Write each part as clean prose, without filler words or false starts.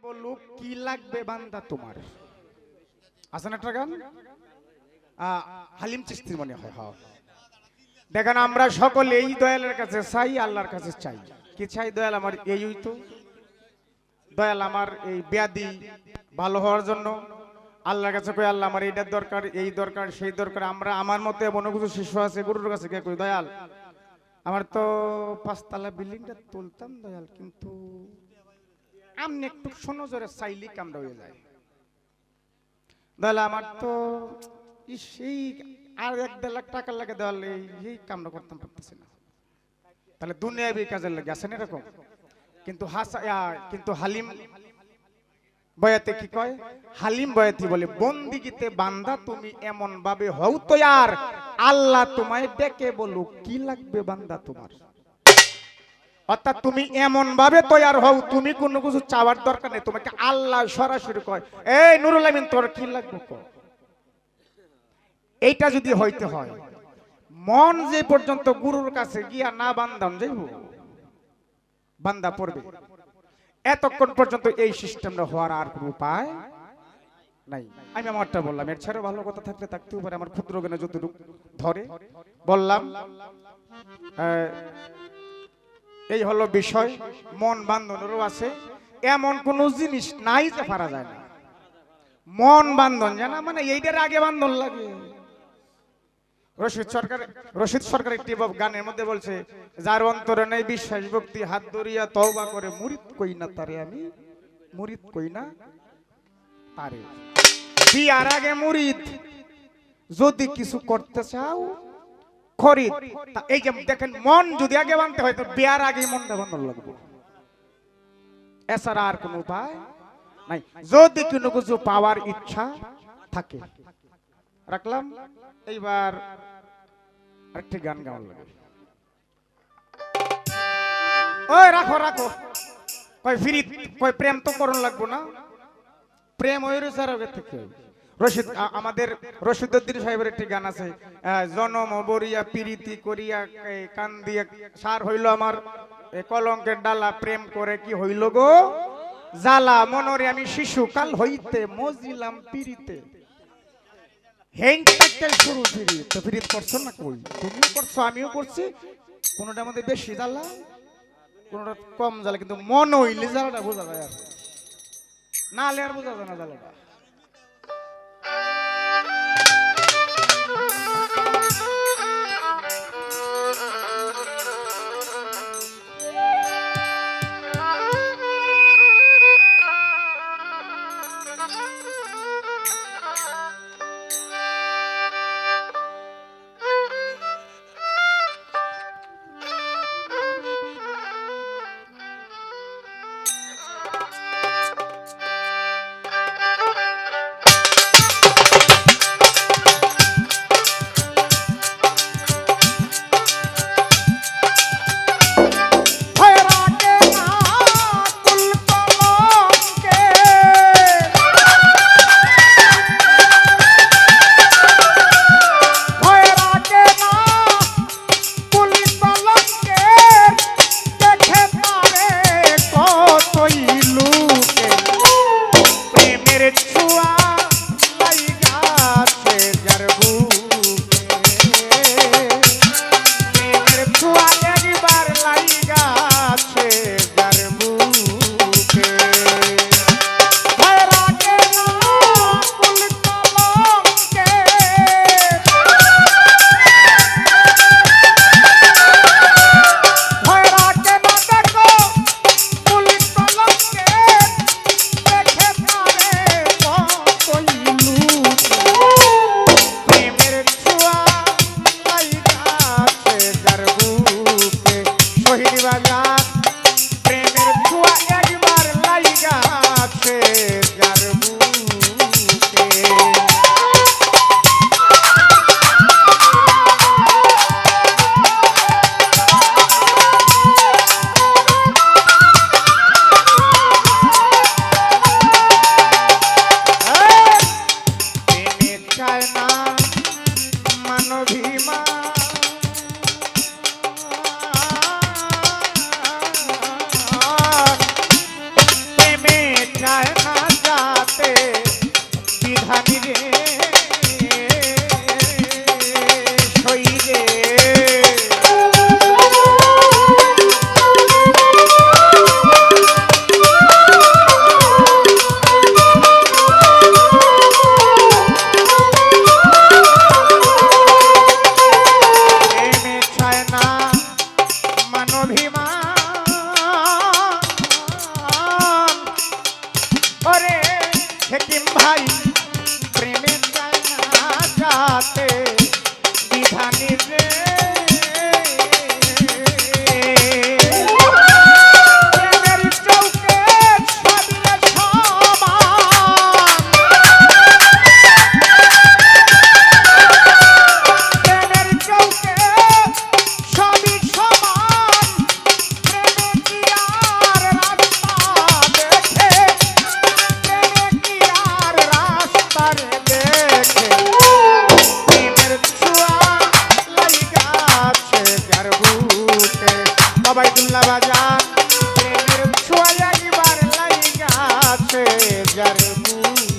বলুক কি লাগবে বান্দা তোমার। আছে না একটা গান, হালিম চিশতির মনে হয়। হ্যাঁ, দেখেন আমরা সকলে এই দয়ালের কাছে চাই, আল্লাহর কাছে চাই। কি চাই? দয়াল আমার এই হইতো, দয়াল আমার এই ব্যাধি ভালো হওয়ার জন্য আল্লাহর কাছে কই, আল্লাহ আমার এইটার দরকার, এই দরকার, সেই দরকার। আমরা আমার মতে এমন কিছু শিশু আছে গুরুর কাছে গিয়ে কই, দয়াল আমার তো 5 তলা বিল্ডিংটা তুলতাম দয়াল, কিন্তু আমনে একটু শোনো জোরে চাইলি কামড়া হয়ে যায়। দয়াল আমার তো সেই আর 1-1.5 লাখ টাকা লাগে দয়াল, এই কামড়া করতাম পারতেছি না। তাহলে দুনিয়াবি কাজের লাগে আছেন এরকম। কিন্তু হালিম বয়াতে কি কয়? হালিম বয়াতি বলে বন্দিগিতে বান্দা তুমি এমন ভাবে হও তৈয়ার, আল্লাহ তোমায় ডেকে বলুক কি লাগবে বান্দা তোমার। অর্থাৎ তুমি এমন ভাবে তৈয়ার হও, তুমি কোনো কিছু চাওয়ার দরকার নেই, তোমাকে আল্লাহ সরাসরি কয় এই নুরুল আমিন তোর কি লাগবে কর। এইটা যদি হইতে হয়, মন যে পর্যন্ত গুরুর কাছে গিয়া না বান্দান যাইব, বান্দা পড়বে, এতক্ষণ পর্যন্ত এই সিস্টেমটা হওয়ার আর কোনো উপায় নাই। আমি আমারটা বললাম, এর ছাড়া ভালো কথা থাকলে থাকতেও পারে, আমার ক্ষুদ্র জ্ঞানে যতটুকু ধরে বললাম। এই হলো বিষয়। মন বান্ধনেরও আছে, এমন কোন জিনিস নাই যে পারা যায় না। মন বান্ধন জানা মানে এইটার আগে বান্ধন লাগে। রশিদ সরকার একটি গানের মধ্যে বলছে, যার অন্তরে নেই বিশ্বাস ভক্তি, হাত ধরিয়া তওবা করে মুরিদ কই না তারে, আমি মুরিদ কই না তারে। বিয়ার আগে মুরিদ, যদি কিছু করতে চাও খরিদ। এই যে দেখেন, মন যদি আগে বানতে হয় তো বিয়ার আগে মনটা বানানো লাগবে, এছাড়া আর কোনো উপায় নাই। যদি কোনো কিছু পাওয়ার ইচ্ছা থাকে। রাখলাম, এইবার আরেকটি গান গাওয়ার লাগে। ওই রাখো রাখো, কই ফিরিত, কই প্রেম তো করন লাগবো না, প্রেম ওই রসারোগে থেকে। রশিদ, আমাদের রশিদউদ্দিন সাহেবের একটি গান আছে, জনম বরিয়া পিরিতি করিয়া কান দিয়া সার হইল আমার কলঙ্কের ডালা, প্রেম করে কি হইল গো জালা, মনরে আমি শিশু কাল হইতে মজিলাম পিরিতে। শুরু ফিরিত তো ফিরিত করছো না, কই তুমিও করছো আমিও করছি, কোনোটার মধ্যে বেশি জ্বালা কোনোটা কম জ্বালা, কিন্তু মন হইলে জ্বালাটা বোঝা যায়, আর না হলে আর বোঝা যায় না জ্বালাটা। চায় না যাতে বিধানী রে শরীরে হেকিম ভাই প্রেমে চায় না যাতে বিধানী রে প্রেমের চৌকে সবিলে সমান প্রেমের চৌকে সবই সমান প্রেমে কি আর রাস্তা দেখে বাইদুল্লাহ বাজার প্রেমের ছোঁয়া একবার লাইগাছে যার বুকে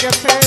গেছে